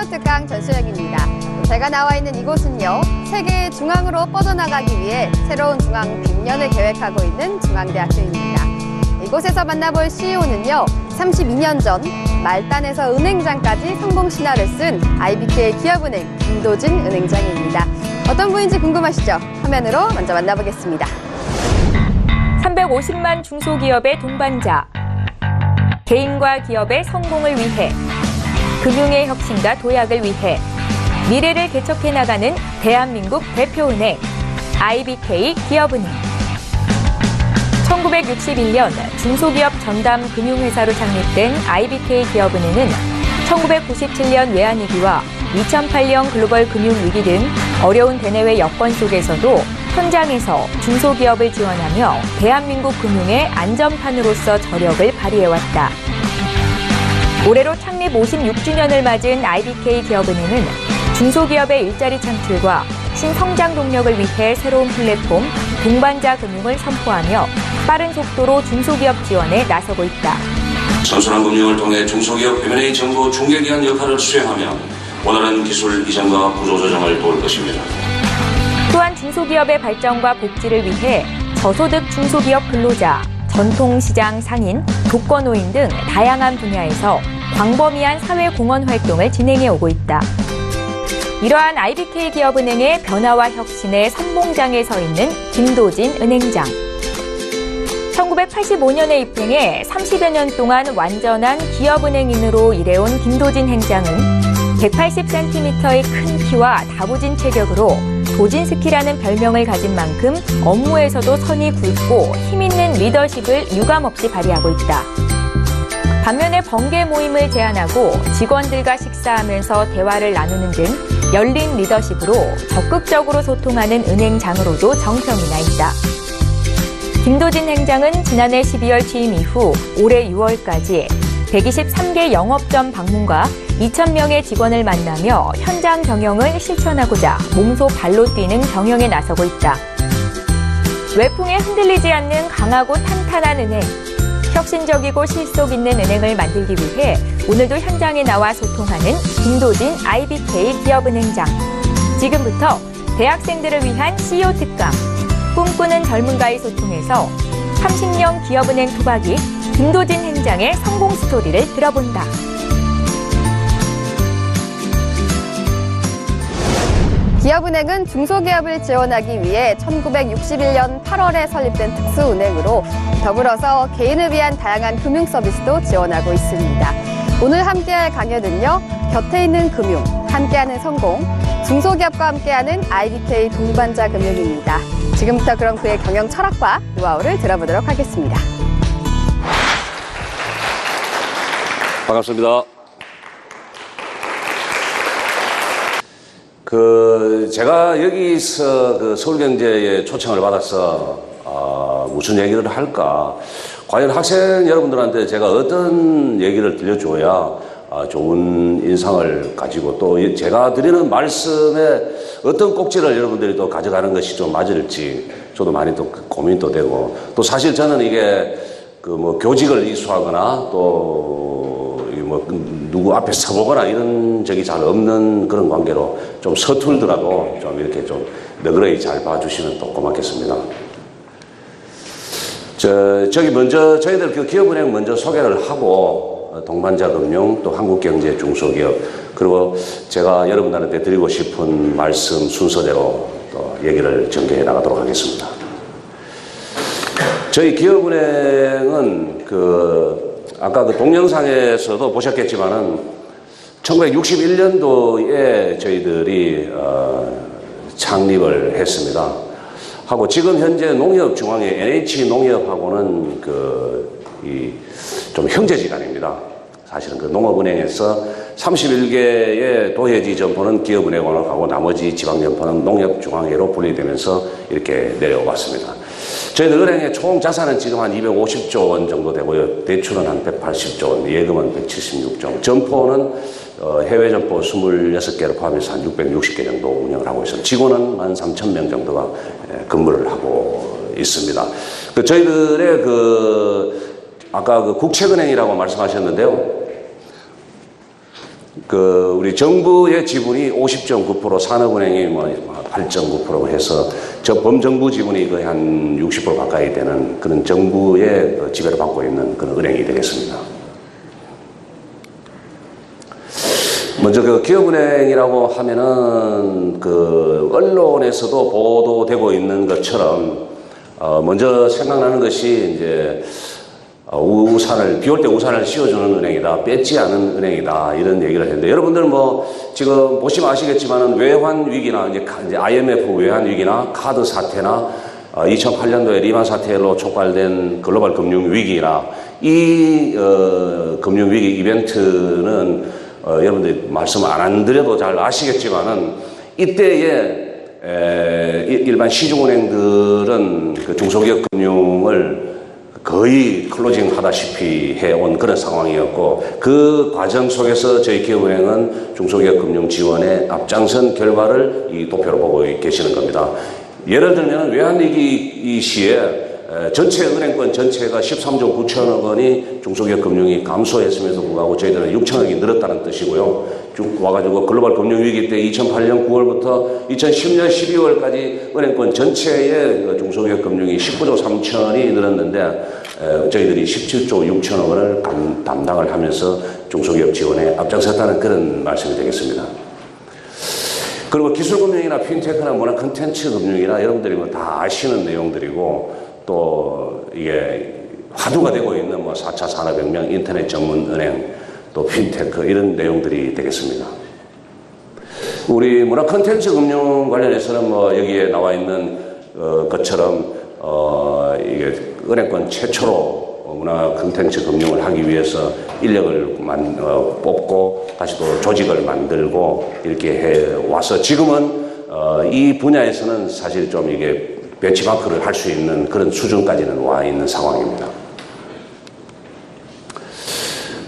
특강 전수영입니다. 제가 나와 있는 이곳은요, 세계의 중앙으로 뻗어나가기 위해 새로운 중앙 100년을 계획하고 있는 중앙대학교입니다. 이곳에서 만나볼 CEO는요, 32년 전 말단에서 은행장까지 성공 신화를 쓴 IBK 기업은행 김도진 은행장입니다. 어떤 분인지 궁금하시죠? 화면으로 먼저 만나보겠습니다. 350만 중소기업의 동반자, 개인과 기업의 성공을 위해, 금융의 혁신과 도약을 위해 미래를 개척해 나가는 대한민국 대표은행 IBK 기업은행. 1961년 중소기업 전담 금융회사로 창립된 IBK 기업은행은 1997년 외환위기와 2008년 글로벌 금융위기 등 어려운 대내외 여건 속에서도 현장에서 중소기업을 지원하며 대한민국 금융의 안전판으로서 저력을 발휘해왔다. 올해로 창립 56주년을 맞은 IBK 기업은행은 중소기업의 일자리 창출과 신성장 동력을 위해 새로운 플랫폼 동반자 금융을 선포하며 빠른 속도로 중소기업 지원에 나서고 있다. 선순환 금융을 통해 중소기업 M&A 정보 중개기관 역할을 수행하며 원활한 기술 이전과 구조조정을 도울 것입니다. 또한 중소기업의 발전과 복지를 위해 저소득 중소기업 근로자, 전통시장 상인, 독거노인 등 다양한 분야에서 광범위한 사회공헌 활동을 진행해 오고 있다. 이러한 IBK 기업은행의 변화와 혁신의 선봉장에 서 있는 김도진 은행장. 1985년에 입행해 30여 년 동안 완전한 기업은행인으로 일해온 김도진 행장은 180cm의 큰 키와 다부진 체격으로 도진스키라는 별명을 가진 만큼 업무에서도 선이 굵고 힘있는 리더십을 유감없이 발휘하고 있다. 반면에 번개 모임을 제안하고 직원들과 식사하면서 대화를 나누는 등 열린 리더십으로 적극적으로 소통하는 은행장으로도 정평이 나 있다. 김도진 행장은 지난해 12월 취임 이후 올해 6월까지 123개 영업점 방문과 2,000명의 직원을 만나며 현장 경영을 실천하고자 몸소 발로 뛰는 경영에 나서고 있다. 외풍에 흔들리지 않는 강하고 탄탄한 은행, 혁신적이고 실속 있는 은행을 만들기 위해 오늘도 현장에 나와 소통하는 김도진 IBK 기업은행장. 지금부터 대학생들을 위한 CEO 특강, 꿈꾸는 젊은가의 소통에서 30년 기업은행 토박이 김도진 행장의 성공 스토리를 들어본다. 기업은행은 중소기업을 지원하기 위해 1961년 8월에 설립된 특수은행으로 더불어서 개인을 위한 다양한 금융 서비스도 지원하고 있습니다. 오늘 함께할 강연은요, 곁에 있는 금융, 함께하는 성공, 중소기업과 함께하는 IBK 동반자 금융입니다. 지금부터 그럼 그의 경영 철학과 노하우를 들어보도록 하겠습니다. 반갑습니다. 제가 여기서 서울경제에 초청을 받아서 무슨 얘기를 할까? 과연 학생 여러분들한테 제가 어떤 얘기를 들려줘야 좋은 인상을 가지고 또 제가 드리는 말씀에 어떤 꼭지를 여러분들이 또 가져가는 것이 좀 맞을지 저도 많이 또 고민도 되고, 또 사실 저는 이게 교직을 이수하거나 또 누구 앞에 서보거나 이런 적이 잘 없는 그런 관계로 좀 서툴더라도 좀 이렇게 좀 너그러이 잘 봐주시면 또 고맙겠습니다. 저기 먼저 저희들 기업은행 먼저 소개를 하고 동반자금융 또 한국경제 중소기업 그리고 제가 여러분들한테 드리고 싶은 말씀 순서대로 또 얘기를 전개해 나가도록 하겠습니다. 저희 기업은행은 아까 동영상에서도 보셨겠지만은 1961년도에 저희들이 창립을 했습니다. 하고 지금 현재 농협중앙회 NH농협하고는 좀 형제지간입니다. 사실은 농업은행에서 31개의 도해지 점포는 기업은행으로 가고 나머지 지방점포는 농협중앙회로 분리되면서 이렇게 내려왔습니다. 저희들 은행의 총 자산은 지금 한 250조 원 정도 되고요. 대출은 한 180조 원, 예금은 176조 원. 점포는 해외 점포 26개를 포함해서 한 660개 정도 운영을 하고 있습니다. 직원은 한 3,000명 정도가 근무를 하고 있습니다. 저희들의 아까 국책은행이라고 말씀하셨는데요. 우리 정부의 지분이 50.9%, 산업은행이 뭐 8.9% 해서 저 범정부 지분이 거의 한 60% 가까이 되는 그런 정부의 지배를 받고 있는 그런 은행이 되겠습니다. 먼저 기업은행이라고 하면은 언론에서도 보도되고 있는 것처럼 먼저 생각나는 것이 이제 비 올 때 우산을 씌워주는 은행이다, 뺏지 않은 은행이다, 이런 얘기를 했는데, 여러분들 지금 보시면 아시겠지만은 외환 위기나 이제 IMF 외환 위기나 카드 사태나 2008년도에 리만 사태로 촉발된 글로벌 금융 위기나 이 금융 위기 이벤트는 여러분들 말씀 안 드려도 잘 아시겠지만은 이때에 일반 시중은행들은 중소기업 금융을 거의 클로징 하다시피 해온 그런 상황이었고, 그 과정 속에서 저희 기업은행은 중소기업 금융 지원에 앞장선 결과를 이 도표로 보고 계시는 겁니다. 예를 들면 외환위기 시에 전체 은행권 전체가 13조 9천억 원이 중소기업 금융이 감소했음에도 불구하고 저희들은 6천억이 늘었다는 뜻이고요. 쭉 와가지고 글로벌 금융위기 때 2008년 9월부터 2010년 12월까지 은행권 전체의 중소기업 금융이 19조 3천이 늘었는데 저희들이 17조 6천억 원을 담당을 하면서 중소기업 지원에 앞장섰다는 그런 말씀이 되겠습니다. 그리고 기술금융이나 핀테크나 문화 콘텐츠 금융이나 여러분들이 다 아시는 내용들이고, 또 이게 화두가 되고 있는 4차 산업혁명, 인터넷 전문 은행, 또 핀테크 이런 내용들이 되겠습니다. 우리 문화 콘텐츠 금융 관련해서는 여기에 나와 있는 것처럼 이게 은행권 최초로 문화 콘텐츠 금융을 하기 위해서 인력을 뽑고 다시 또 조직을 만들고 이렇게 해 와서 지금은 이 분야에서는 사실 좀 이게 벤치마크를 할 수 있는 그런 수준까지는 와 있는 상황입니다.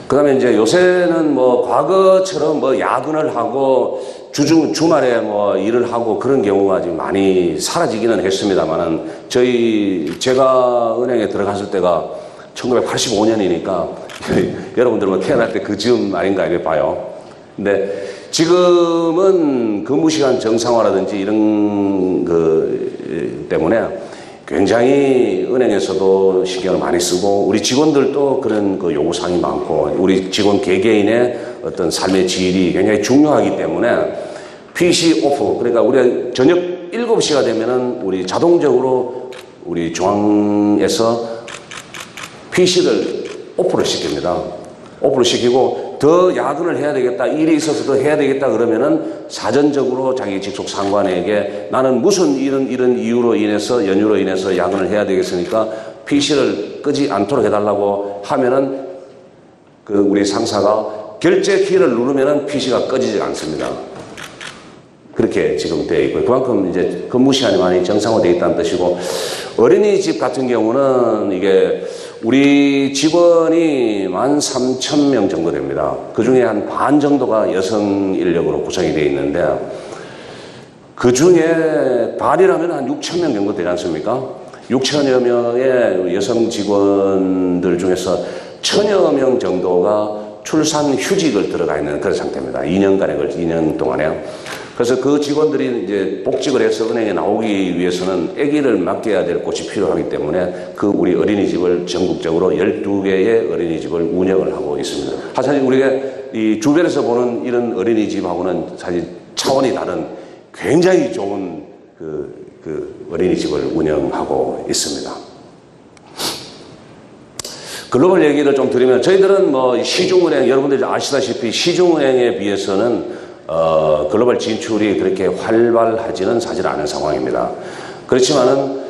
그 다음에 이제 요새는 과거처럼 야근을 하고 주말에 일을 하고 그런 경우가 지금 많이 사라지기는 했습니다만은 제가 은행에 들어갔을 때가 1985년이니까 여러분들 태어날 때 그 즈음 아닌가 이렇게 봐요. 근데 지금은 근무시간 정상화라든지 이런 때문에 굉장히 은행에서도 신경을 많이 쓰고 우리 직원들도 그런 요구사항이 많고 우리 직원 개개인의 어떤 삶의 질이 굉장히 중요하기 때문에 PC 오프, 그러니까 우리가 저녁 7시가 되면은 우리 자동적으로 우리 중앙에서 PC를 오프를 시킵니다. 오프를 시키고 더 야근을 해야 되겠다, 일이 있어서 더 해야 되겠다 그러면은 사전적으로 자기 직속 상관에게 나는 무슨 이런 이유로 인해서 연유로 인해서 야근을 해야 되겠으니까 PC를 끄지 않도록 해달라고 하면은 우리 상사가 결제 키를 누르면은 PC가 꺼지지 않습니다. 그렇게 지금 되어 있고요. 그만큼 이제 근무 시간이 많이 정상화되어 있다는 뜻이고, 어린이집 같은 경우는 이게 우리 직원이 13,000명 정도 됩니다. 그 중에 한 반 정도가 여성 인력으로 구성이 되어 있는데, 그 중에 반이라면 한 6,000명 정도 되지 않습니까? 6천여 명의 여성 직원들 중에서 1,000여 명 정도가 출산 휴직을 들어가 있는 그런 상태입니다. 2년 동안에. 그래서 그 직원들이 이제 복직을 해서 은행에 나오기 위해서는 아기를 맡겨야 될 곳이 필요하기 때문에 우리 어린이집을 전국적으로 12개의 어린이집을 운영을 하고 있습니다. 사실 우리가 이 주변에서 보는 이런 어린이집하고는 사실 차원이 다른 굉장히 좋은 어린이집을 운영하고 있습니다. 글로벌 얘기를 좀 드리면 저희들은 시중은행, 여러분들이 아시다시피 시중은행에 비해서는 글로벌 진출이 그렇게 활발하지는 사실 않은 상황입니다. 그렇지만은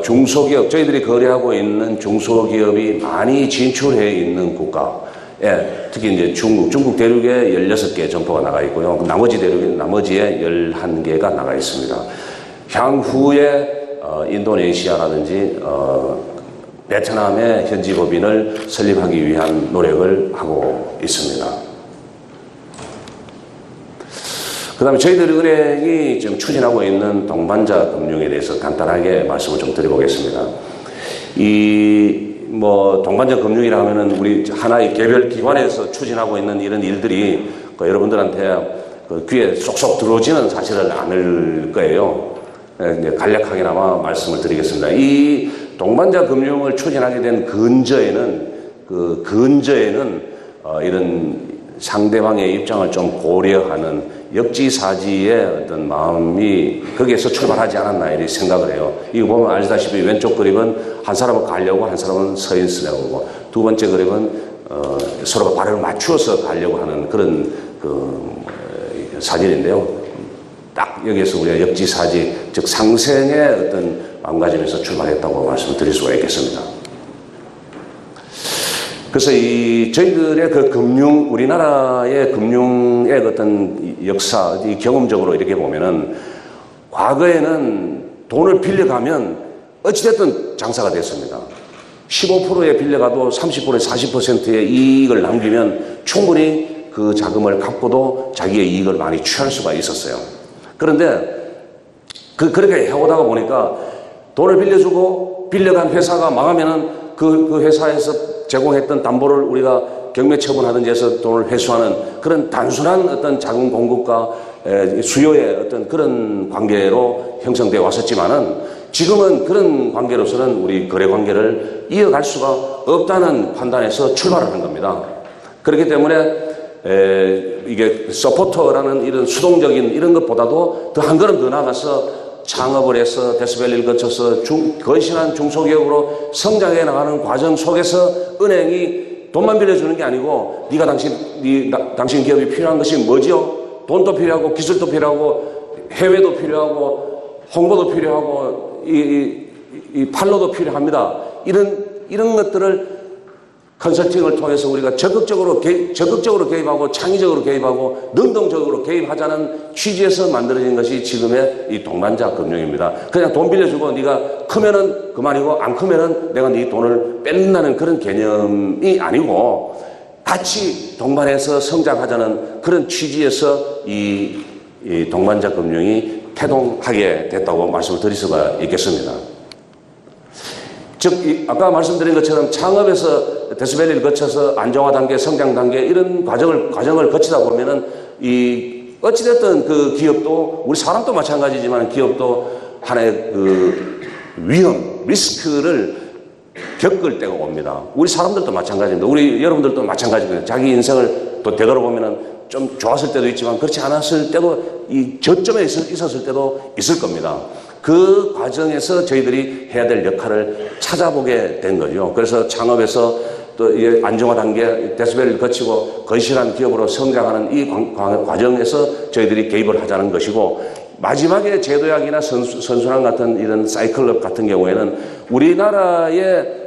중소기업, 저희들이 거래하고 있는 중소기업이 많이 진출해 있는 국가에 특히 이제 중국 대륙에 16개 점포가 나가 있고요. 나머지에 11개가 나가 있습니다. 향후에 인도네시아라든지 베트남의 현지 법인을 설립하기 위한 노력을 하고 있습니다. 그 다음에 저희들 은행이 지금 추진하고 있는 동반자 금융에 대해서 간단하게 말씀을 좀 드려보겠습니다. 동반자 금융이라 하면은 우리 하나의 개별 기관에서 추진하고 있는 이런 일들이 여러분들한테 귀에 쏙쏙 들어오지는 사실은 않을 거예요. 이제 간략하게나마 말씀을 드리겠습니다. 이 동반자 금융을 추진하게 된 근저에는 이런 상대방의 입장을 좀 고려하는 역지사지의 어떤 마음이 거기에서 출발하지 않았나 이렇게 생각을 해요. 이거 보면 알다시피 왼쪽 그림은 한 사람은 가려고 한 사람은 서 있으려고, 두 번째 그림은 서로가 발을 맞추어서 가려고 하는 그런 사진인데요. 딱 여기에서 우리가 역지사지, 즉 상생의 어떤 마음가짐에서 출발했다고 말씀드릴 수가 있겠습니다. 그래서 저희들의 우리나라의 금융의 어떤 역사, 경험적으로 이렇게 보면은, 과거에는 돈을 빌려가면 어찌됐든 장사가 됐습니다. 15%에 빌려가도 30%에 40%의 이익을 남기면 충분히 그 자금을 갚고도 자기의 이익을 많이 취할 수가 있었어요. 그런데 그렇게 해오다가 보니까 돈을 빌려주고 빌려간 회사가 망하면은 그 회사에서 제공했던 담보를 우리가 경매 처분하든지 해서 돈을 회수하는 그런 단순한 어떤 자금 공급과 수요의 어떤 그런 관계로 형성되어 왔었지만은, 지금은 그런 관계로서는 우리 거래 관계를 이어갈 수가 없다는 판단에서 출발하는 겁니다. 그렇기 때문에 이게 서포터라는 이런 수동적인 이런 것보다도 더 한 걸음 더 나가서 창업을 해서 데스밸리를 거쳐서 건실한 중소기업으로 성장해 나가는 과정 속에서 은행이 돈만 빌려주는 게 아니고, 당신 기업이 필요한 것이 뭐지요? 돈도 필요하고 기술도 필요하고 해외도 필요하고 홍보도 필요하고 이 판로도 필요합니다. 이런 것들을 컨설팅을 통해서 우리가 적극적으로 개입하고 창의적으로 개입하고 능동적으로 개입하자는 취지에서 만들어진 것이 지금의 이 동반자 금융입니다. 그냥 돈 빌려주고 네가 크면은 그만이고 안 크면은 내가 네 돈을 뺏는다는 그런 개념이 아니고, 같이 동반해서 성장하자는 그런 취지에서 이 동반자 금융이 태동하게 됐다고 말씀을 드릴 수가 있겠습니다. 즉, 아까 말씀드린 것처럼 창업에서 데스밸리를 거쳐서 안정화 단계, 성장 단계, 이런 과정을 거치다 보면은 어찌됐든 그 기업도, 우리 사람도 마찬가지지만 기업도 하나의 리스크를 겪을 때가 옵니다. 우리 사람들도 마찬가지입니다. 우리 여러분들도 마찬가지입니다. 자기 인생을 또 되돌아보면은 좀 좋았을 때도 있지만 그렇지 않았을 때도, 이 저점에 있었을 때도 있을 겁니다. 그 과정에서 저희들이 해야 될 역할을 찾아보게 된 거죠. 그래서 창업에서 또 안정화 단계, 데스밸리를 거치고 건실한 기업으로 성장하는 이 과정에서 저희들이 개입을 하자는 것이고, 마지막에 제도약이나 선순환 같은 이런 사이클럽 같은 경우에는 우리나라에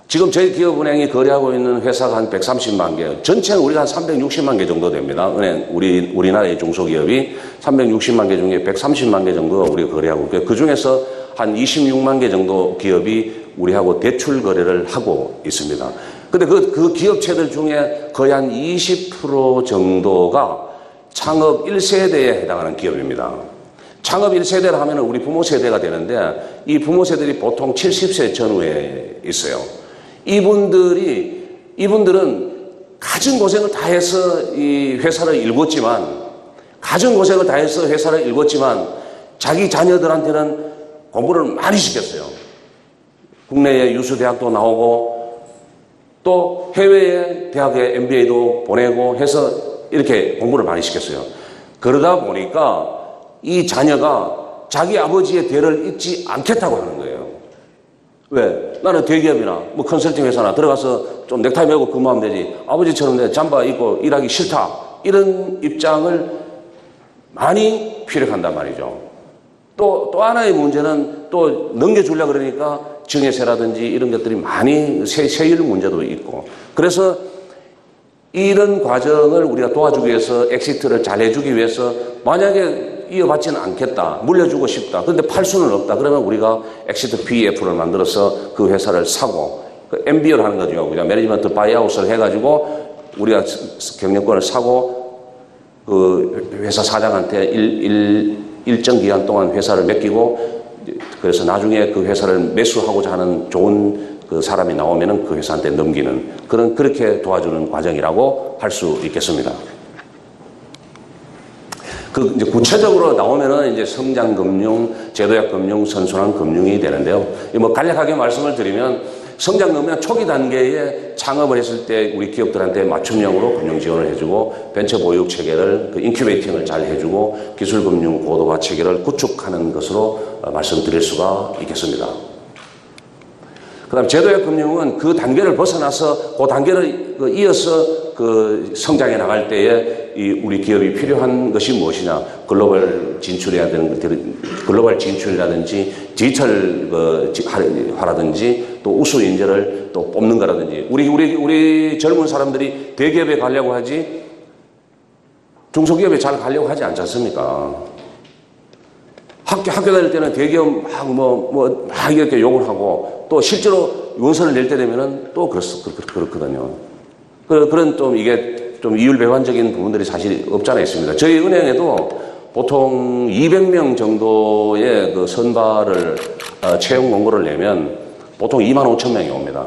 지금 저희 기업은행이 거래하고 있는 회사가 한 130만 개, 전체는 우리가 한 360만 개 정도 됩니다. 우리나라의 중소기업이 360만 개 중에 130만 개 정도 우리가 거래하고 있고요. 그 중에서 한 26만 개 정도 기업이 우리하고 대출 거래를 하고 있습니다. 근데 그 기업체들 중에 거의 한 20% 정도가 창업 1세대에 해당하는 기업입니다. 창업 1세대를 하면 우리 부모 세대가 되는데, 이 부모 세대들이 보통 70세 전후에 있어요. 이분들은 가진 고생을 다해서 이 회사를 일궜지만, 자기 자녀들한테는 공부를 많이 시켰어요. 국내에 유수 대학도 나오고 또 해외의 대학에 MBA도 보내고 해서 이렇게 공부를 많이 시켰어요. 그러다 보니까 이 자녀가 자기 아버지의 대를 잊지 않겠다고 하는 거예요. 왜? 나는 대기업이나 뭐 컨설팅 회사나 들어가서 좀 넥타이 메고 근무하면 되지, 아버지처럼 내 잠바 입고 일하기 싫다, 이런 입장을 많이 피력한단 말이죠. 또 하나의 문제는, 또 넘겨주려고 그러니까 증여세라든지 이런 것들이 많이, 세율 문제도 있고, 그래서 이런 과정을 우리가 도와주기 위해서, 엑시트를 잘 해주기 위해서, 만약에 이어받지는 않겠다, 물려주고 싶다, 그런데 팔 수는 없다, 그러면 우리가 엑시트 PEF를 만들어서 그 회사를 사고, MBO를 하는 거죠. 그냥 매니지먼트 바이아웃을 해가지고 우리가 경영권을 사고 그 회사 사장한테 일정 기간 동안 회사를 맡기고, 그래서 나중에 그 회사를 매수하고자 하는 좋은 그 사람이 나오면은 그 회사한테 넘기는, 그렇게 도와주는 과정이라고 할 수 있겠습니다. 그 이제 구체적으로 나오면은 이제 성장금융, 제도약금융, 선순환금융이 되는데요. 뭐 간략하게 말씀을 드리면 성장금융은 초기 단계에 창업을 했을 때 우리 기업들한테 맞춤형으로 금융 지원을 해주고 벤처 보육 체계를 그 인큐베이팅을 잘 해주고 기술금융 고도화 체계를 구축하는 것으로 말씀드릴 수가 있겠습니다. 그다음 제도약금융은 그 단계를 벗어나서 그 단계를 이어서 그 성장해 나갈 때에 이 우리 기업이 필요한 것이 무엇이냐? 글로벌 진출이라든지 디지털화라든지 또 우수 인재를 또 뽑는 거라든지 우리 젊은 사람들이 대기업에 가려고 하지 중소기업에 잘 가려고 하지 않지 않습니까? 학교 다닐 때는 대기업 막 이렇게 욕을 하고 또 실제로 원서를 낼 때 되면은 또 그렇거든요. 그런 좀 이게 좀 이율배반적인 부분들이 사실 없지 않아 있습니다. 저희 은행에도 보통 200명 정도의 그 선발을 채용 공고를 내면 보통 25,000명이 옵니다.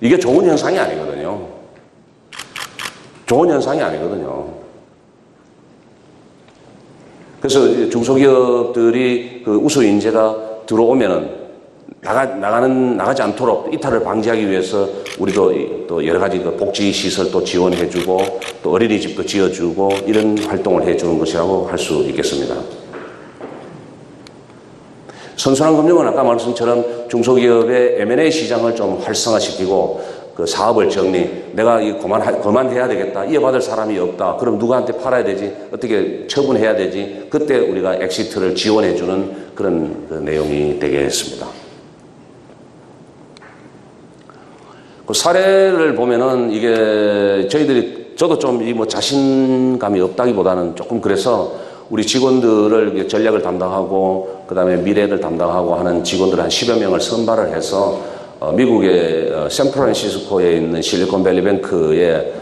이게 좋은 현상이 아니거든요. 좋은 현상이 아니거든요. 그래서 중소기업들이 그 우수 인재가 들어오면은 나가지 않도록 이탈을 방지하기 위해서 우리도 또 여러 가지 복지 시설 또 지원해주고 또 어린이집도 지어주고 이런 활동을 해주는 것이라고 할 수 있겠습니다. 선순환금융은 아까 말씀처럼 중소기업의 M&A 시장을 좀 활성화시키고 그 사업을 정리, 내가 그만해야 되겠다, 이어받을 사람이 없다, 그럼 누구한테 팔아야 되지, 어떻게 처분해야 되지, 그때 우리가 엑시트를 지원해주는 그런 그 내용이 되겠습니다. 그 사례를 보면은 이게 저도 좀 자신감이 없다기보다는 조금 그래서 우리 직원들을 전략을 담당하고 그다음에 미래를 담당하고 하는 직원들 한 10여 명을 선발을 해서 미국의 샌프란시스코에 있는 실리콘밸리뱅크에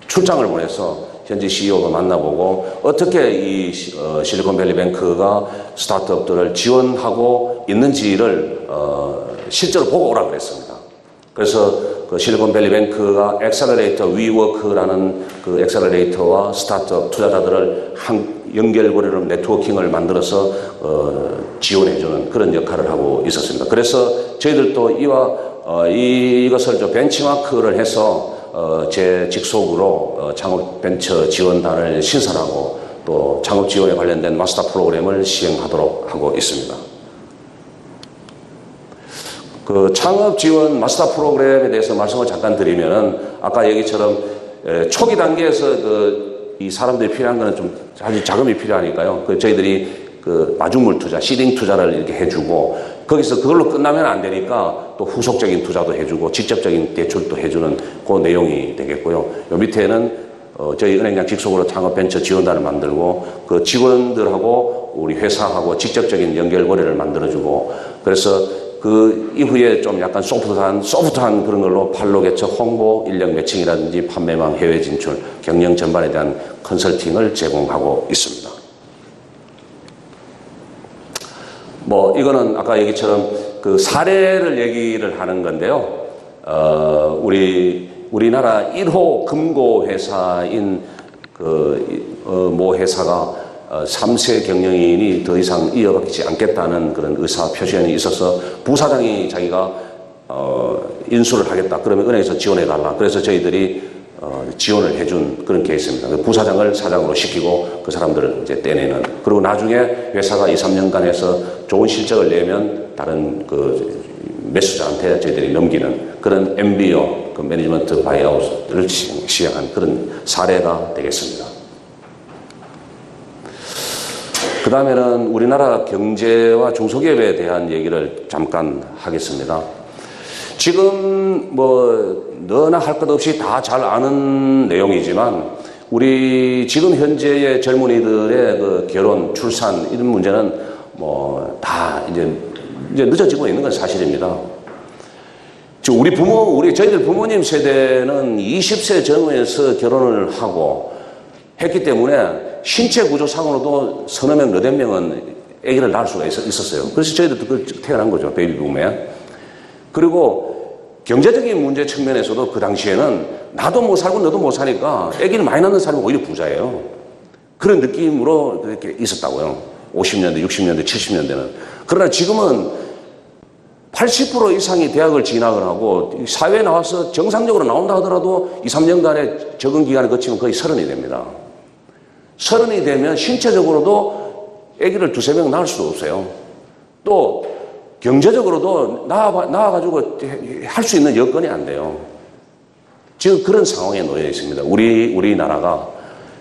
출장을 보내서 현지 CEO도 만나보고 어떻게 이 실리콘밸리뱅크가 스타트업들을 지원하고 있는지를 실제로 보고 오라 그랬습니다. 그래서 그 실리콘밸리뱅크가 엑셀러레이터 위워크라는 그 엑셀러레이터와 스타트업 투자자들을 연결고리로 네트워킹을 만들어서 지원해주는 그런 역할을 하고 있었습니다. 그래서 저희들도 이것을 좀 벤치마크를 해서 제 직속으로 창업 벤처 지원단을 신설하고 또 창업 지원에 관련된 마스터 프로그램을 시행하도록 하고 있습니다. 그 창업 지원 마스터 프로그램에 대해서 말씀을 잠깐 드리면은 아까 얘기처럼 초기 단계에서 이 사람들이 필요한 거는 좀 사실 자금이 필요하니까요. 저희들이 그 마중물 투자, 시딩 투자를 이렇게 해주고 거기서 그걸로 끝나면 안 되니까 또 후속적인 투자도 해주고 직접적인 대출도 해주는 그 내용이 되겠고요. 요 밑에는 저희 은행장 직속으로 창업 벤처 지원단을 만들고 그 직원들하고 우리 회사하고 직접적인 연결고리를 만들어주고 그래서 그 이후에 좀 약간 소프트한 그런 걸로 판로 개척, 홍보, 인력 매칭이라든지 판매망, 해외 진출, 경영 전반에 대한 컨설팅을 제공하고 있습니다. 이거는 아까 얘기처럼 그 사례를 얘기를 하는 건데요. 우리나라 1호 금고 회사인 모 회사가 3세 경영인이 더 이상 이어받지 않겠다는 그런 의사 표시안이 있어서 부사장이 자기가 인수를 하겠다. 그러면 은행에서 지원해달라. 그래서 저희들이 지원을 해준 그런 케이스입니다. 부사장을 사장으로 시키고 그 사람들을 이제 떼내는. 그리고 나중에 회사가 2, 3년간 해서 좋은 실적을 내면 다른 그 매수자한테 저희들이 넘기는 그런 MBO, 그 매니지먼트 바이아웃을 시행한 그런 사례가 되겠습니다. 그 다음에는 우리나라 경제와 중소기업에 대한 얘기를 잠깐 하겠습니다. 지금 너나 할 것 없이 다 잘 아는 내용이지만 우리 지금 현재의 젊은이들의 그 결혼, 출산 이런 문제는 다 이제 늦어지고 있는 건 사실입니다. 저희들 부모님 세대는 20세 전후에서 결혼을 하고 했기 때문에 신체 구조상으로도 서너 명, 너댓 명은 아기를 낳을 수가 있었어요. 그래서 저희들도 태어난 거죠. 베이비붐에. 그리고 경제적인 문제 측면에서도 그 당시에는 나도 못 살고 너도 못 사니까 아기를 많이 낳는 사람이 오히려 부자예요. 그런 느낌으로 그렇게 있었다고요. 50년대, 60년대, 70년대는. 그러나 지금은 80% 이상이 대학을 진학을 하고 사회에 나와서 정상적으로 나온다 하더라도 2, 3년간의 적응 기간을 거치면 거의 30이 됩니다. 30이 되면 신체적으로도 아기를 2-3명 낳을 수도 없어요. 또 경제적으로도 나와가지고 할 수 있는 여건이 안 돼요. 지금 그런 상황에 놓여 있습니다. 우리나라가.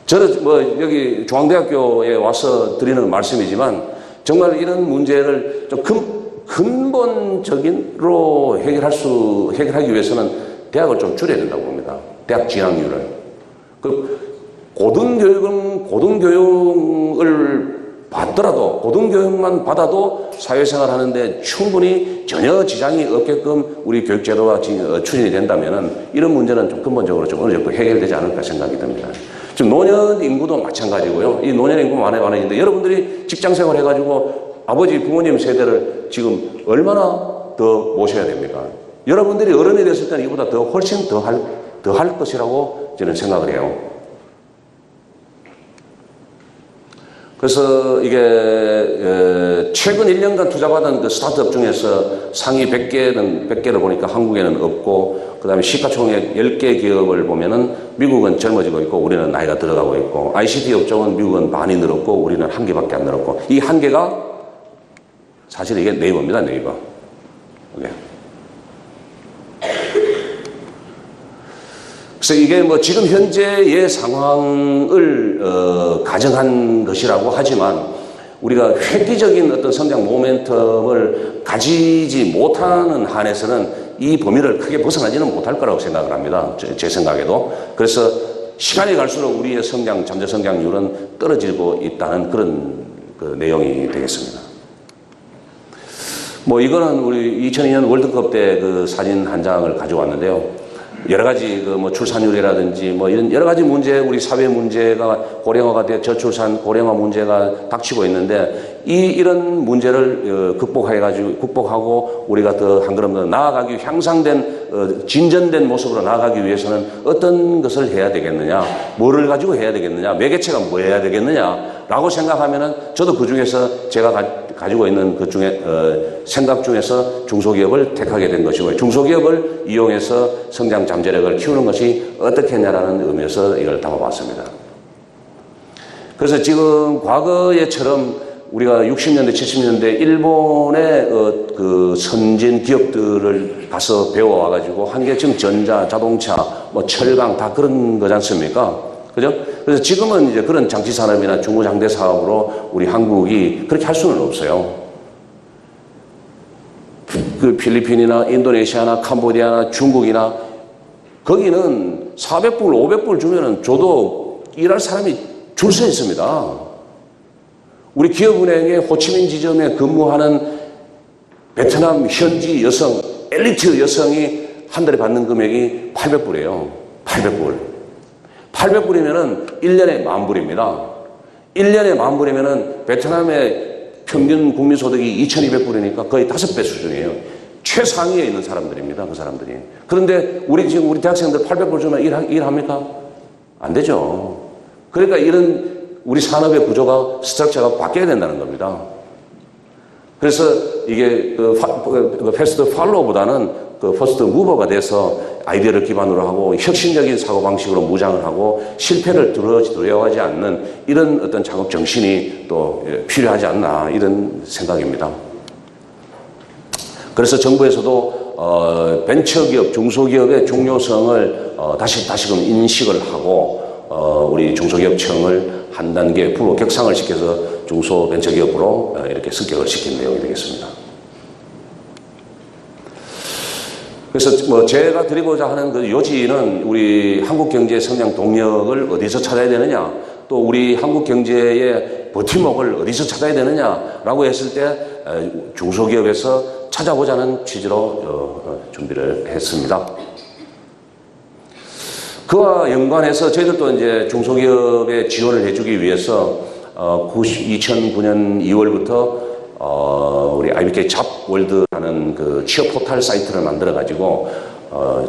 저는 여기 중앙대학교에 와서 드리는 말씀이지만 정말 이런 문제를 좀 근본적으로 해결하기 위해서는 대학을 좀 줄여야 된다고 봅니다. 대학 진학률을. 고등교육을 받더라도, 고등교육만 받아도 사회생활 하는데 충분히 전혀 지장이 없게끔 우리 교육제도가 추진이 된다면은 이런 문제는 좀 근본적으로 좀 어느 정도 해결되지 않을까 생각이 듭니다. 지금 노년 인구도 마찬가지고요. 이 노년 인구 많아지는데 여러분들이 직장 생활 해가지고 아버지 부모님 세대를 지금 얼마나 더 모셔야 됩니까? 여러분들이 어른이 됐을 때는 이보다 훨씬 더 할 것이라고 저는 생각을 해요. 그래서 이게 최근 1년간 투자받은 그 스타트업 중에서 상위 100개를 보니까 한국에는 없고, 그 다음에 시가총액 10개 기업을 보면은 미국은 젊어지고 있고 우리는 나이가 들어가고 있고, ICT 업종은 미국은 많이 늘었고 우리는 1개밖에 안 늘었고, 이 1개가 사실 이게 네이버입니다. 네이버. 그래서 이게 지금 현재의 상황을 가정한 것이라고 하지만 우리가 획기적인 어떤 성장 모멘텀을 가지지 못하는 한에서는 이 범위를 크게 벗어나지는 못할 거라고 생각을 합니다. 제 생각에도. 그래서 시간이 갈수록 우리의 잠재 성장률은 떨어지고 있다는 그런 내용이 되겠습니다. 이거는 우리 2002년 월드컵 때 그 사진 한 장을 가져왔는데요. 여러 가지 출산율이라든지 이런 여러 가지 문제, 우리 사회 문제가 고령화가 돼 저출산, 고령화 문제가 닥치고 있는데 이런 문제를 극복하고 우리가 더 한 걸음 더 나아가기, 향상된 진전된 모습으로 나아가기 위해서는 어떤 것을 해야 되겠느냐, 뭐를 가지고 해야 되겠느냐, 매개체가 뭐 해야 되겠느냐라고 생각하면은 저도 그 중에서 제가 가지고 있는 그 중에 생각 중에서 중소기업을 택하게 된 것이고, 중소기업을 이용해서 성장 잠재력을 키우는 것이 어떻겠냐라는 의미에서 이걸 담아봤습니다. 그래서 지금 과거에처럼 우리가 60년대, 70년대 일본의 그 선진 기업들을 가서 배워와가지고 한계층 전자, 자동차, 철강 다 그런 거지 않습니까? 그죠? 그래서 지금은 이제 그런 장치 산업이나 중고장대 사업으로 우리 한국이 그렇게 할 수는 없어요. 그 필리핀이나 인도네시아나 캄보디아나 중국이나 거기는 400불, 500불 주면은 줘도 일할 사람이 줄 서 있습니다. 우리 기업은행의 호치민 지점에 근무하는 베트남 현지 여성, 엘리트 여성이 한 달에 받는 금액이 800불이에요. 800불. 800불이면은 1년에 10,000불입니다. 1년에 10,000불이면은 베트남의 평균 국민소득이 2,200불이니까 거의 5배 수준이에요. 최상위에 있는 사람들입니다. 그 사람들이. 그런데 우리 대학생들 800불 주면 일합니까? 안 되죠. 그러니까 이런 우리 산업의 구조가, 스트럭처가 바뀌어야 된다는 겁니다. 그래서 이게 패스트 팔로우보다는 퍼스트 무버가 돼서 아이디어를 기반으로 하고 혁신적인 사고방식으로 무장을 하고 실패를 두려워하지 않는 이런 어떤 작업 정신이 또 필요하지 않나, 이런 생각입니다. 그래서 정부에서도 벤처기업, 중소기업의 중요성을 다시금 인식을 하고 우리 중소기업청을 한 단계 부로 격상을 시켜서 중소벤처기업으로 이렇게 승격을 시킨 내용이 되겠습니다. 그래서 제가 드리고자 하는 그 요지는 우리 한국 경제의 성장 동력을 어디서 찾아야 되느냐, 또 우리 한국 경제의 버팀목을 어디서 찾아야 되느냐라고 했을 때 중소기업에서 찾아보자는 취지로 준비를 했습니다. 그와 연관해서 저희들도 이제 중소기업에 지원을 해주기 위해서 2009년 2월부터 우리 IBK 잡월드라는 그 취업 포털 사이트를 만들어가지고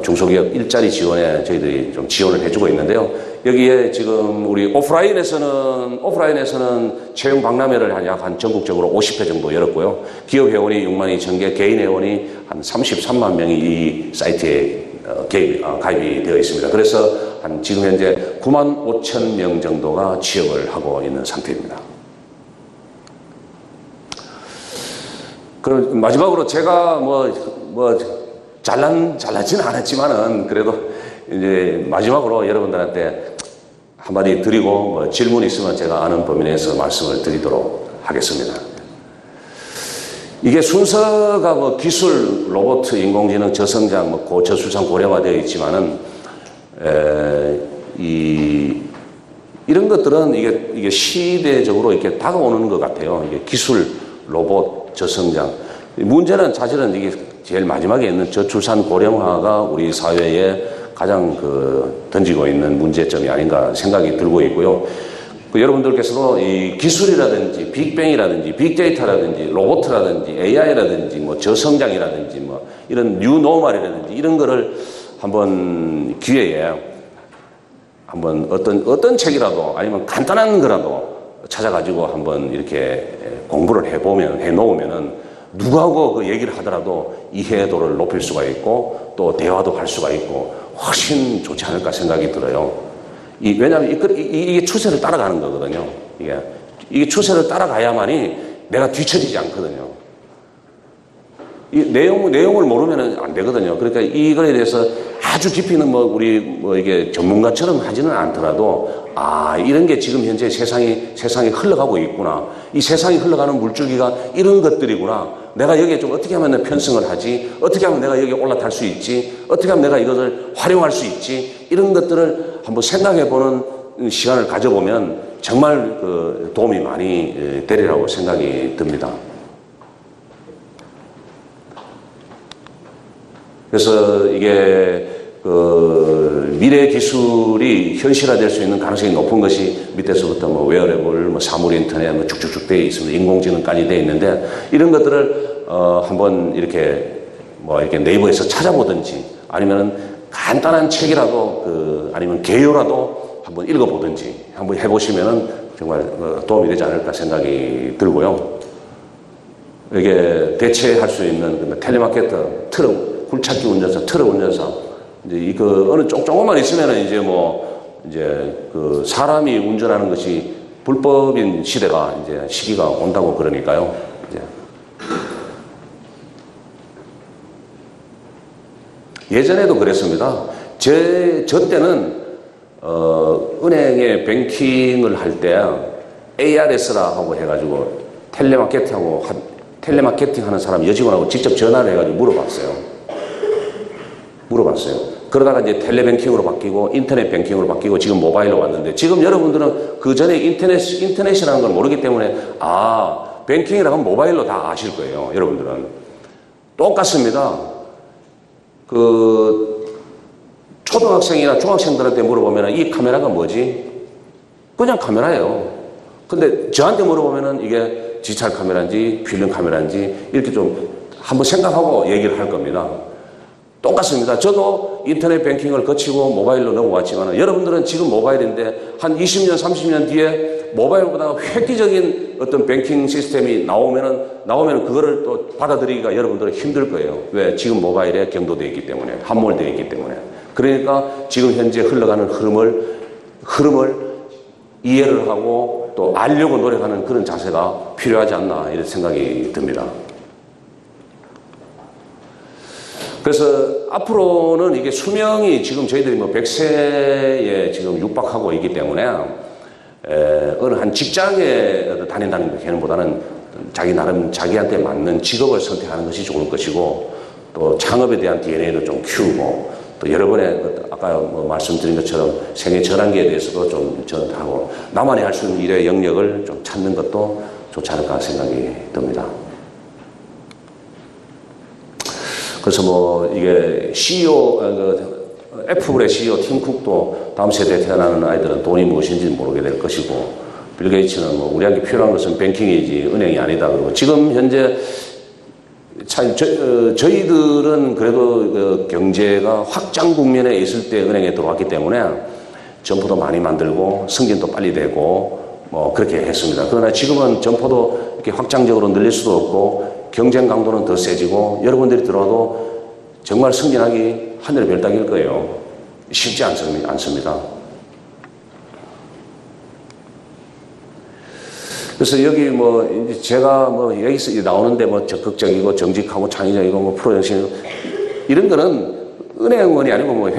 중소기업 일자리 지원에 저희들이 좀 지원을 해주고 있는데요. 여기에 지금 우리 오프라인에서는 채용 박람회를 한 전국적으로 50회 정도 열었고요. 기업 회원이 6만 2천 개, 개인 회원이 한 33만 명이 이 사이트에 가입이 되어 있습니다. 그래서 지금 현재 9만 5천 명 정도가 취업을 하고 있는 상태입니다. 그럼 마지막으로 제가 잘나지는 않았지만은 그래도 이제 마지막으로 여러분들한테 한마디 드리고 질문 있으면 제가 아는 범위 내에서 말씀을 드리도록 하겠습니다. 이게 순서가 기술, 로봇, 인공지능, 저성장, 저출산 고령화되어 있지만은 이런 것들은 이게 시대적으로 이렇게 다가오는 것 같아요. 이게 기술, 로봇, 저성장. 문제는 사실은 이게 제일 마지막에 있는 저출산 고령화가 우리 사회에 가장 던지고 있는 문제점이 아닌가 생각이 들고 있고요. 여러분들께서도 이 기술이라든지 빅뱅이라든지 빅데이터라든지 로봇이라든지 AI라든지 저성장이라든지 이런 뉴노멀이라든지 이런 거를 한번 기회에 한번 어떤 책이라도 아니면 간단한 거라도 찾아가지고 한번 이렇게 공부를 해놓으면은 누구하고 그 얘기를 하더라도 이해도를 높일 수가 있고 또 대화도 할 수가 있고 훨씬 좋지 않을까 생각이 들어요. 왜냐하면 이게 추세를 따라가는 거거든요. 이게 추세를 따라가야만이 내가 뒤처지지 않거든요. 이 내용을 모르면 안 되거든요. 그러니까 이거에 대해서 아주 깊이는 이게 전문가처럼 하지는 않더라도 이런 게 지금 현재 세상이 흘러가고 있구나. 이 세상이 흘러가는 물줄기가 이런 것들이구나. 내가 여기에 좀 어떻게 하면 편승을 하지? 어떻게 하면 내가 여기에 올라탈 수 있지? 어떻게 하면 내가 이것을 활용할 수 있지? 이런 것들을 한번 생각해보는 시간을 가져보면 정말 도움이 많이 되리라고 생각이 듭니다. 그래서 이게 미래 기술이 현실화될 수 있는 가능성이 높은 것이 밑에서부터 웨어러블, 사물 인터넷 쭉쭉쭉 되어 있습니다. 인공지능까지 되어 있는데 이런 것들을 한번 이렇게 네이버에서 찾아보든지 아니면 간단한 책이라도 아니면 개요라도 한번 읽어보든지 한번 해보시면은 정말 도움이 되지 않을까 생각이 들고요. 이게 대체할 수 있는 텔레마케터, 굴착기 운전사, 트럭 운전사, 이제 어느 조금만 있으면은 이제 사람이 운전하는 것이 불법인 시기가 온다고 그러니까요. 예전에도 그랬습니다. 저 때는, 은행에 뱅킹을 할 때 ARS라고 해가지고 텔레마케팅 하는 사람 여직원하고 직접 전화를 해가지고 물어봤어요. 그러다가 이제 텔레뱅킹으로 바뀌고 인터넷 뱅킹으로 바뀌고 지금 모바일로 왔는데 지금 여러분들은 그 전에 인터넷이라는 걸 모르기 때문에 뱅킹이라고 하면 모바일로 다 아실 거예요. 여러분들은. 똑같습니다. 초등학생이나 중학생들한테 물어보면 이 카메라가 뭐지? 그냥 카메라예요. 근데 저한테 물어보면은 이게 디지털 카메라인지 필름 카메라인지 이렇게 좀 한번 생각하고 얘기를 할 겁니다. 똑같습니다. 저도 인터넷 뱅킹을 거치고 모바일로 넘어왔지만 여러분들은 지금 모바일인데 한 20년, 30년 뒤에 모바일보다 획기적인 어떤 뱅킹 시스템이 나오면은 그거를 또 받아들이기가 여러분들은 힘들 거예요. 왜? 지금 모바일에 경도되어 있기 때문에, 함몰되어 있기 때문에. 그러니까 지금 현재 흘러가는 흐름을 이해를 하고 또 알려고 노력하는 그런 자세가 필요하지 않나 이런 생각이 듭니다. 그래서 앞으로는 이게 수명이 지금 저희들이 100세에 지금 육박하고 있기 때문에 어느 한 직장에 다닌다는 개념보다는 자기한테 맞는 직업을 선택하는 것이 좋을 것이고 또 창업에 대한 DNA도 좀 키우고 또 여러 번에 아까 말씀드린 것처럼 생애 전환기에 대해서도 좀 전하고 나만이 할 수 있는 일의 영역을 좀 찾는 것도 좋지 않을까 생각이 듭니다. 그래서 이게 애플의 CEO 팀 쿡도 다음 세대에 태어나는 아이들은 돈이 무엇인지 모르게 될 것이고, 빌 게이츠는 우리에게 필요한 것은 뱅킹이지 은행이 아니다. 그러고 지금 현재 저희들은 그래도 경제가 확장 국면에 있을 때 은행에 들어왔기 때문에 점포도 많이 만들고 승진도 빨리 되고 뭐 그렇게 했습니다. 그러나 지금은 점포도 이렇게 확장적으로 늘릴 수도 없고 경쟁 강도는 더 세지고 여러분들이 들어와도 정말 승진하기 하늘의 별 따기일 거예요. 쉽지 않습니다. 그래서 여기 뭐 제가 뭐 여기서 나오는데 뭐 적극적이고 정직하고 창의적이고 뭐 프로정신 이런 거는 은행원이 아니고 뭐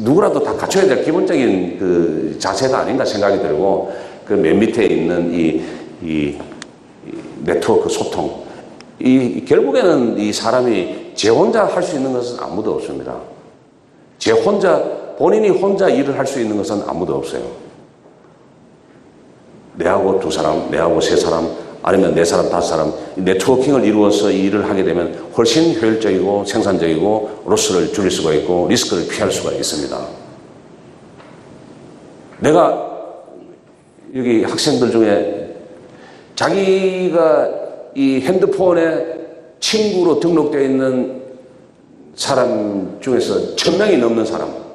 누구라도 다 갖춰야 될 기본적인 그 자세가 아닌가 생각이 들고 그 맨 밑에 있는 이 네트워크 소통 결국에는 이 사람이 제 혼자 할 수 있는 것은 아무도 없습니다. 본인이 혼자 일을 할 수 있는 것은 아무도 없어요. 내하고 두 사람, 내하고 세 사람, 아니면 네 사람, 다섯 사람, 네트워킹을 이루어서 이 일을 하게 되면 훨씬 효율적이고 생산적이고 로스를 줄일 수가 있고 리스크를 피할 수가 있습니다. 내가 여기 학생들 중에 자기가 이 핸드폰에 친구로 등록되어 있는 사람 중에서 1000명이 넘는 사람.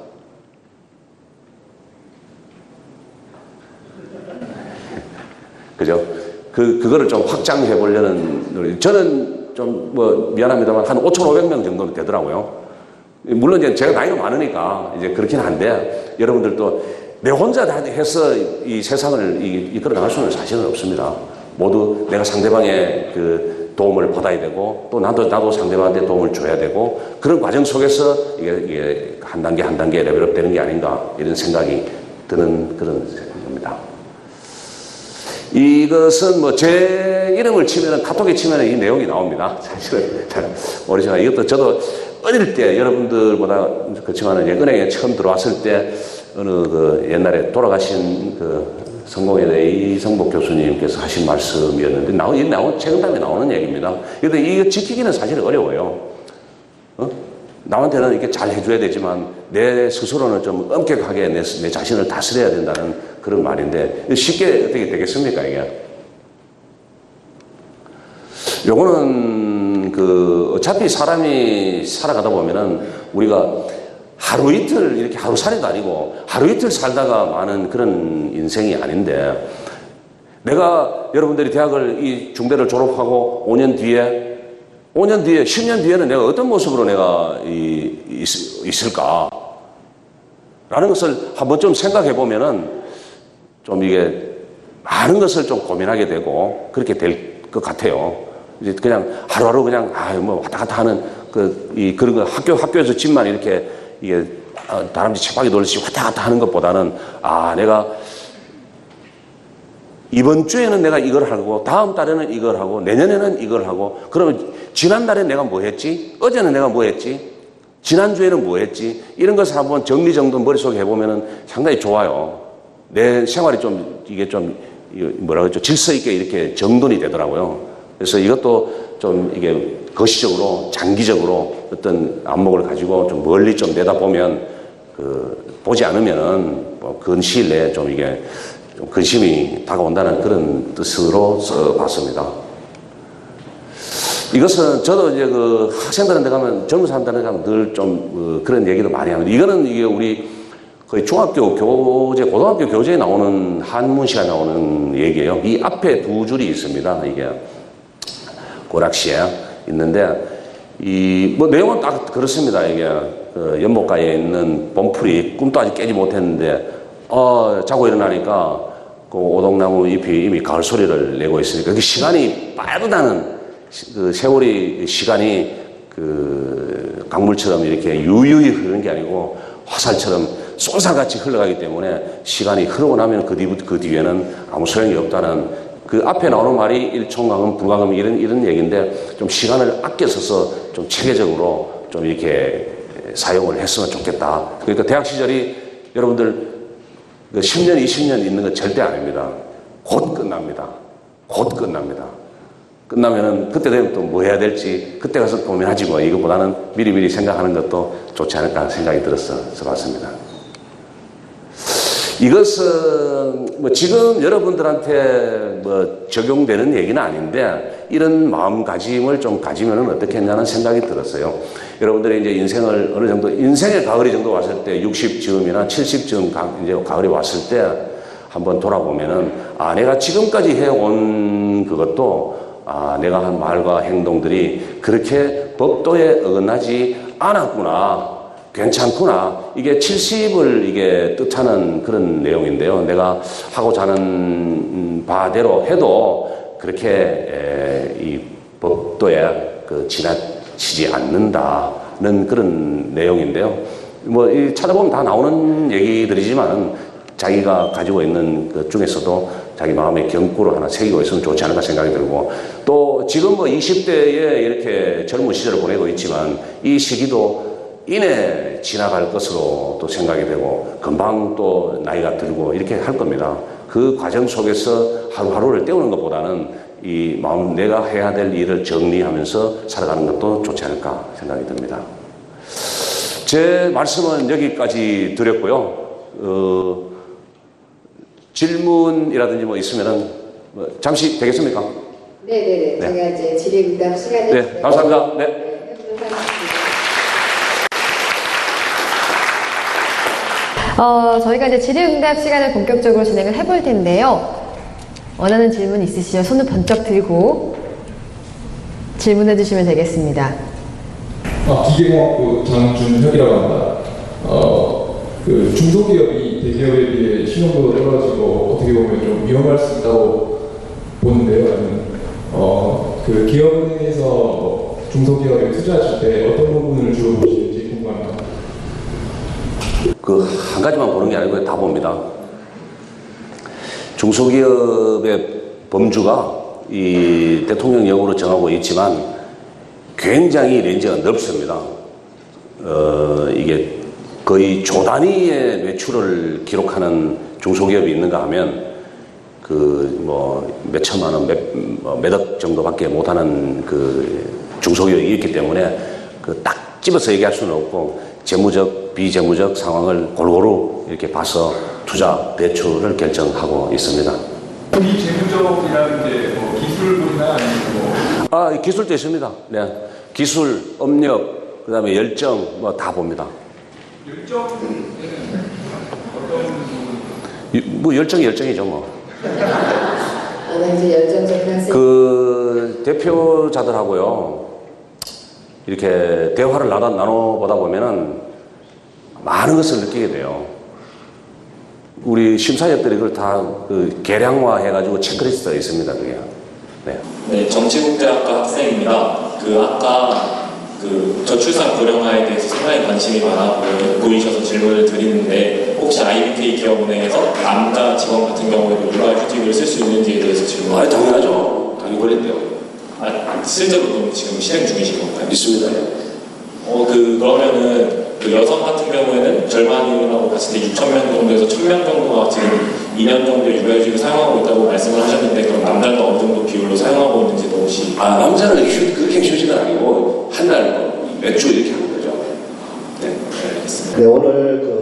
그죠? 그거를 좀 확장해 보려는, 저는 좀 뭐 미안합니다만 한 5,500명 정도는 되더라고요. 물론 이제 제가 나이가 많으니까 이제 그렇긴 한데 여러분들도 내 혼자 다 해서 이 세상을 이끌어 나갈 수는 사실은 없습니다. 모두 내가 상대방의 그 도움을 받아야 되고 또 나도 상대방한테 도움을 줘야 되고 그런 과정 속에서 이게 한 단계 한 단계 레벨업 되는 게 아닌가 이런 생각이 드는 그런 겁니다. 이것은 뭐 제 이름을 치면은 카톡에 치면은 이 내용이 나옵니다. 사실은 잘 모르지만 이것도 저도 어릴 때 여러분들보다 그렇지만은 은행에 처음 들어왔을 때 어느 그 옛날에 돌아가신 그 성공회대 이성복 교수님께서 하신 말씀이었는데 최근담에 나오는 얘기입니다. 그런데 이거 지키기는 사실 어려워요. 남한테는 이렇게 잘 해줘야 되지만 내 스스로는 좀 엄격하게 내 자신을 다스려야 된다는 그런 말인데 쉽게 어떻게 되겠습니까 이게? 요거는 그 어차피 사람이 살아가다 보면은 우리가 하루 이틀 이렇게 하루살이도 아니고 하루 이틀 살다가 마는 그런 인생이 아닌데 내가 여러분들이 대학을 이 중대를 졸업하고 5년 뒤에 10년 뒤에는 내가 어떤 모습으로 내가 있을까? 라는 것을 한번 좀 생각해 보면은 좀 이게 많은 것을 좀 고민하게 되고 그렇게 될 것 같아요. 이제 그냥 하루하루 그냥 뭐 왔다 갔다 하는 그런 거 학교에서 집만 이렇게 이게 다람쥐 쳇바퀴 돌듯이 왔다 갔다 하는 것보다는 내가 이번 주에는 내가 이걸 하고 다음 달에는 이걸 하고 내년에는 이걸 하고 그러면 지난달에 내가 뭐 했지? 어제는 내가 뭐 했지? 지난주에는 뭐 했지? 이런 것을 한번 정리정돈 머릿속에 해보면은 상당히 좋아요. 내 생활이 이게 뭐라 그러죠? 질서 있게 이렇게 정돈이 되더라고요. 그래서 이것도 좀 이게 거시적으로 장기적으로 어떤 안목을 가지고 좀 멀리 좀 내다보면 보지 않으면은 뭐 근시일 내에 좀 이게 좀 근심이 다가온다는 그런 뜻으로 써봤습니다. 이것은 저도 이제 그 학생들한테 가면 젊은 사람들한테 가면 늘 좀 그런 얘기도 많이 합니다. 이거는 이게 우리 거의 중학교 교재, 고등학교 교재에 나오는 한문 시간에 나오는 얘기예요. 이 앞에 두 줄이 있습니다. 이게 고락시에 있는데 뭐 내용은 딱 그렇습니다. 이게 연못가에 있는 봄풀이 꿈도 아직 깨지 못했는데 자고 일어나니까 그 오동나무 잎이 이미 가을 소리를 내고 있으니까 그 시간이 빠르다는 그 세월이 시간이 그 강물처럼 이렇게 유유히 흐르는 게 아니고 화살처럼 쏜살같이 흘러가기 때문에 시간이 흐르고 나면 그 뒤에는 아무 소용이 없다는 그 앞에 나오는 말이 일총각음 불가금 이런 얘기인데 좀 시간을 아껴 써서 좀 체계적으로 좀 이렇게 사용을 했으면 좋겠다. 그러니까 대학 시절이 여러분들 10년, 20년 있는 거 절대 아닙니다. 곧 끝납니다. 곧 끝납니다. 끝나면은 그때 되면 또 뭐 해야 될지 그때 가서 고민하지 뭐 이거보다는 미리미리 생각하는 것도 좋지 않을까 생각이 들어서 써봤습니다. 이것은 뭐 지금 여러분들한테 뭐 적용되는 얘기는 아닌데 이런 마음가짐을 좀 가지면 어떻겠냐는 생각이 들었어요. 여러분들이 이제 인생을 어느 정도, 인생의 가을이 정도 왔을 때 60쯤이나 70쯤 이제 가을이 왔을 때 한번 돌아보면은 내가 지금까지 해온 그것도 내가 한 말과 행동들이 그렇게 법도에 어긋나지 않았구나. 괜찮구나. 이게 70을 이게 뜻하는 그런 내용인데요. 내가 하고자 하는 바대로 해도 그렇게 이 법도에 지나치지 않는다는 그런 내용인데요. 뭐 찾아보면 다 나오는 얘기들이지만 자기가 가지고 있는 그 중에서도 자기 마음의 경구를 하나 새기고 있으면 좋지 않을까 생각이 들고, 또 지금 뭐 20대에 이렇게 젊은 시절을 보내고 있지만 이 시기도 이내 지나갈 것으로 또 생각이 되고 금방 또 나이가 들고 이렇게 할 겁니다. 그 과정 속에서 하루하루를 때우는 것보다는 이 마음, 내가 해야 될 일을 정리하면서 살아가는 것도 좋지 않을까 생각이 듭니다. 제 말씀은 여기까지 드렸고요. 질문이라든지 뭐 있으면은 잠시 되겠습니까? 네네네. 네. 제가 이제 질의응답 시간을. 네, 감사합니다. 네. 저희가 이제 질의응답 시간을 본격적으로 진행을 해볼 텐데요. 원하는 질문 있으시죠? 손을 번쩍 들고 질문해 주시면 되겠습니다. 기계공학부 장준혁이라고 합니다. 그 중소기업이 대기업에 비해 신용도가 떨어지고 어떻게 보면 좀 위험할 수 있다고 보는데요. 그 기업은행에서 중소기업에 투자하실 때 어떤 부분을 주로 보시는지 궁금합니다. 한 가지만 보는 게 아니고 다 봅니다. 중소기업의 범주가 이 대통령령으로 정하고 있지만 굉장히 렌즈가 넓습니다. 이게 거의 조 단위의 매출을 기록하는 중소기업이 있는가 하면 몇 천만 원, 몇억 정도밖에 못하는 중소기업이 있기 때문에 딱 집어서 얘기할 수는 없고 재무적, 비재무적 상황을 골고루 이렇게 봐서 투자, 대출을 결정하고 있습니다. 비재무적이라는 게 뭐 기술분이나 아니면 기술도 있습니다. 네. 기술, 업력, 그 다음에 열정, 뭐 다 봅니다. 열정은 어떤 뭐 열정이죠, 뭐. 이제 열정적인 학생. 대표자들하고요, 이렇게 대화를 나눠보다 보면은 많은 것을 느끼게 돼요. 우리 심사위원들이 그걸 다 계량화 해가지고 체크리스트가 있습니다, 그게. 네. 네, 정치국제학과 학생입니다. 아까 저출산 고령화에 대해서 상당히 관심이 많아 보이셔서 질문을 드리는데, 혹시 IBK 기업은행에서 남자 직원 같은 경우에도 육아휴직을 쓸 수 있는지에 대해서 질문을. 당연하죠. 당연히 그랬대요. 실제로 지금 실행 중이신 건가요? 있습니다. 그러면은 여성 같은 경우에는 절반이라고 봤을 때 6,000명 정도에서 1,000명 정도가 지금 2년 정도의 육아휴직을 사용하고 있다고 말씀을 하셨는데, 그럼 남자는 어느 정도 비율로 사용하고 있는지도 혹시? 남자는 그렇게 휴직은 아니고 한 달 몇 주 이렇게 하는 거죠. 네, 알겠습니다. 네, 오늘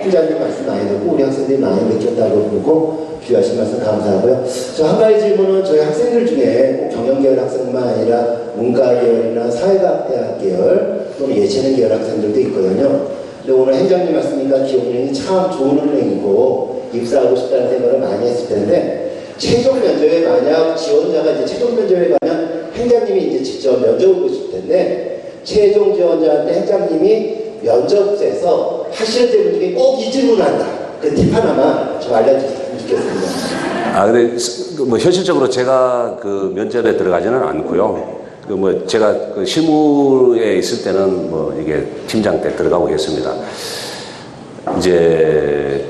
회장님 말씀 많이 듣고 우리 학생들이 많이 느꼈다고 보고 귀하신 말씀 감사하고요. 저 한 가지 질문은 저희 학생들 중에 꼭 경영계열 학생만 아니라 문과계열이나 사회과학대학 계열 또는 예체능 계열 학생들도 있거든요. 근데 오늘 회장님 말씀이니까 기업은행이 참 좋은 은행이고 입사하고 싶다는 생각을 많이 했을 텐데, 최종 면접에 만약 지원자가 이제 최종 면접에 가면 행장님이 이제 직접 면접을 보실 텐데, 최종 지원자한테 행장님이 면접에서 하시는 질문 중에 꼭 이 질문을 한다. 그 팁 하나만 좀 알려주셨으면 좋겠습니다. 근데 뭐 현실적으로 제가 면접에 들어가지는 않고요. 제가 실무에 있을 때는 이게 팀장 때 들어가고 했습니다. 이제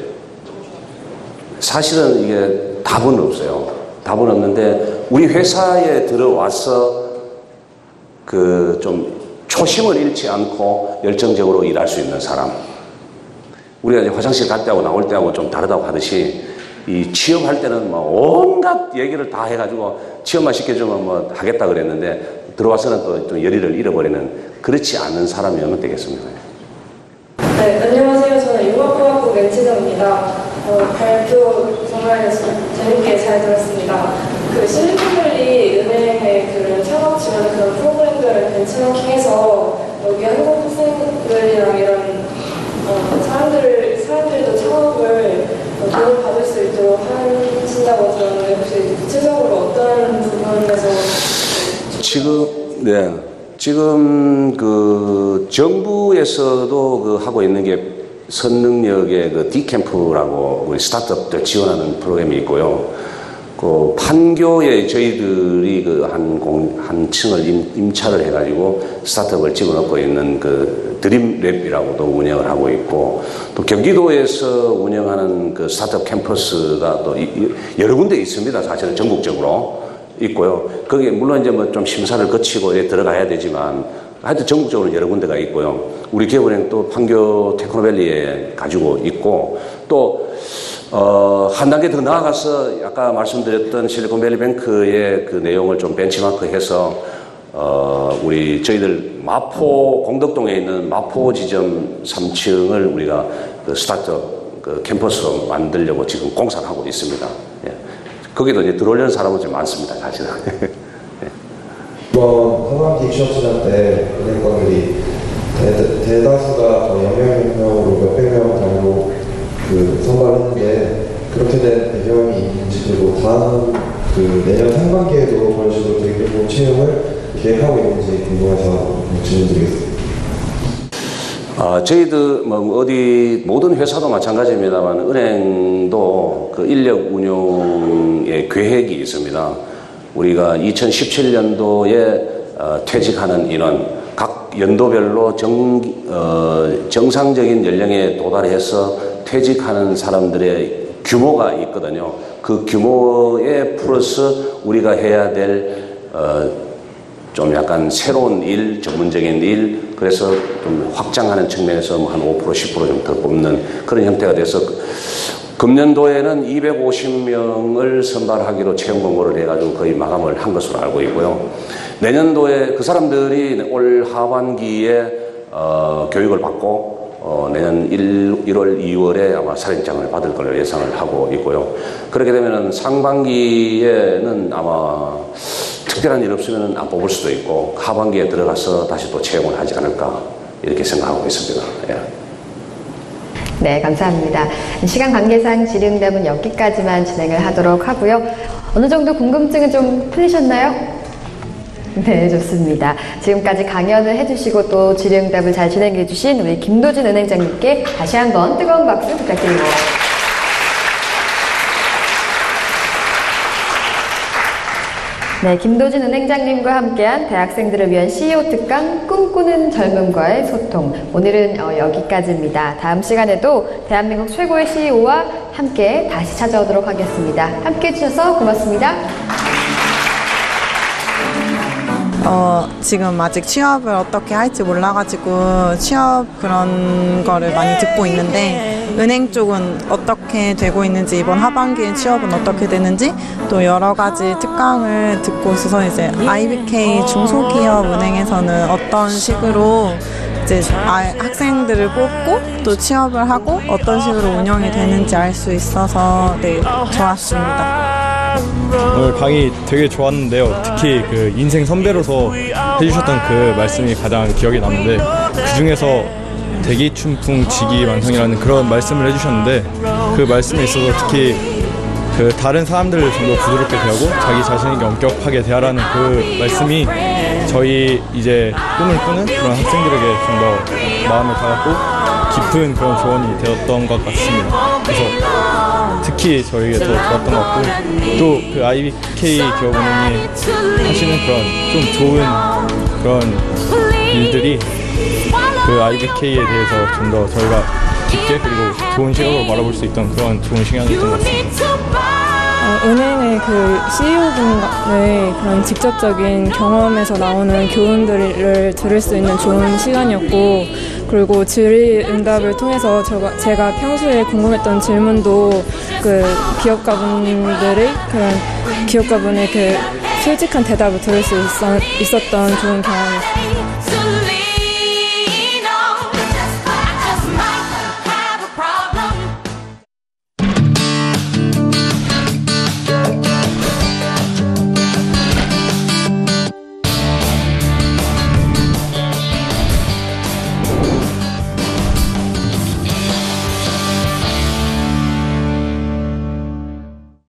사실은 이게 답은 없어요. 답은 없는데 우리 회사에 들어와서 좀 초심을 잃지 않고 열정적으로 일할 수 있는 사람. 우리가 이제 화장실 갈 때하고 나올 때하고 좀 다르다고 하듯이 이 취업할 때는 온갖 얘기를 다 해가지고 취업만 시켜주면 하겠다 그랬는데 들어와서는 또 열의를 잃어버리는, 그렇지 않은 사람이면 되겠습니다. 네, 안녕하세요. 저는 융합공학부 멘치정입니다. 발표 정말 재밌게 잘 들었습니다. 그 실리콘밸리 은행의 그런 창업 지원 그런 프로그램들을 벤치마킹해서 여기 한국 학생들이랑 이런 사람들도 창업을 도움을 받을 수 있도록 하신다고 들었는데 혹시 구체적으로 어떤 부분에서 지금 그 정부에서도 그 하고 있는 게 선능력의 그 D캠프라고 우리 스타트업들 지원하는 프로그램이 있고요. 그 판교에 저희들이 그 한 층을 임차를 해가지고 스타트업을 집어넣고 있는 그 드림랩이라고도 운영을 하고 있고, 또 경기도에서 운영하는 그 스타트업 캠퍼스가 또 여러 군데 있습니다. 사실은 전국적으로 있고요. 거기에 물론 이제 뭐 좀 심사를 거치고 들어가야 되지만 하여튼 전국적으로 여러 군데가 있고요. 우리 기업은행 또 판교 테크노밸리에 가지고 있고, 또 한 단계 더 나아가서 아까 말씀드렸던 실리콘밸리 뱅크의 그 내용을 좀 벤치마크해서 저희들 마포 공덕동에 있는 마포 지점 3층을 우리가 그 스타트업 그 캠퍼스로 만들려고 지금 공사를 하고 있습니다. 예. 거기도 이제 들어오려는 사람은 좀 많습니다, 사실은. 이번 하반기 취업 시장 때 은행권들이 대다수가 거의 0명으로 몇백 명 정도 그 선발을 했는데, 그렇게 된 배경이 있는지, 그리고 다음 그 내년 상반기에도 그런 식으로 대규모 채용을 계획하고 있는지 궁금해서 질문드리겠습니다. 저희도 뭐 어디 모든 회사도 마찬가지입니다만 은행도 그 인력 운용의 계획이 있습니다. 우리가 2017년도에 퇴직하는 인원, 각 연도별로 정상적인 연령에 도달해서 퇴직하는 사람들의 규모가 있거든요. 그 규모에 플러스 우리가 해야 될 좀 약간 새로운 일, 전문적인 일, 그래서 좀 확장하는 측면에서 한 5%, 10% 좀 더 뽑는 그런 형태가 돼서 금년도에는 250명을 선발하기로 채용 공고를 해가지고 거의 마감을 한 것으로 알고 있고요. 내년도에 그 사람들이 올 하반기에 교육을 받고 내년 1월, 2월에 아마 사령장을 받을 걸로 예상을 하고 있고요. 그렇게 되면 상반기에는 아마 특별한 일 없으면 안 뽑을 수도 있고 하반기에 들어가서 다시 또 채용을 하지 않을까 이렇게 생각하고 있습니다. 예. 네, 감사합니다. 시간 관계상 질의응답은 여기까지만 진행을 하도록 하고요. 어느 정도 궁금증은 좀 풀리셨나요? 네, 좋습니다. 지금까지 강연을 해주시고 또 질의응답을 잘 진행해주신 우리 김도진 은행장님께 다시 한번 뜨거운 박수 부탁드립니다. 네, 김도진 은행장님과 함께한 대학생들을 위한 CEO 특강 꿈꾸는 젊음과의 소통. 오늘은 여기까지입니다. 다음 시간에도 대한민국 최고의 CEO와 함께 다시 찾아오도록 하겠습니다. 함께 해주셔서 고맙습니다. 지금 아직 취업을 어떻게 할지 몰라가지고 취업 그런 거를 많이 듣고 있는데, 은행 쪽은 어떻게 되고 있는지, 이번 하반기에 취업은 어떻게 되는지 또 여러 가지 특강을 듣고 있어서 이제 IBK 중소기업 은행에서는 어떤 식으로 이제 학생들을 뽑고 또 취업을 하고 어떤 식으로 운영이 되는지 알 수 있어서 네, 좋았습니다. 오늘 강의 되게 좋았는데요. 특히 그 인생 선배로서 해주셨던 그 말씀이 가장 기억에 남는데, 그 중에서 대기춘풍 지기만성이라는 그런 말씀을 해주셨는데, 그 말씀에 있어서 특히 그 다른 사람들을 좀 더 부드럽게 대하고 자기 자신에게 엄격하게 대하라는 그 말씀이 저희 이제 꿈을 꾸는 그런 학생들에게 좀 더 마음을 다잡고 깊은 그런 조언이 되었던 것 같습니다. 그래서 특히 저에게 더 좋았던 것 같고, 또 그 IBK 기업은행이 하시는 그런 좀 좋은 그런 일들이 그 IBK에 대해서 좀 더 저희가 깊게 그리고 좋은 시각으로 바라볼 수 있던 그런 좋은 시간이었던 것 같습니다. 은행의 그 CEO분의 그런 직접적인 경험에서 나오는 교훈들을 들을 수 있는 좋은 시간이었고, 그리고 질의응답을 통해서 제가 평소에 궁금했던 질문도 그 기업가분의 그 솔직한 대답을 들을 수 있었던 좋은 경험이었습니다.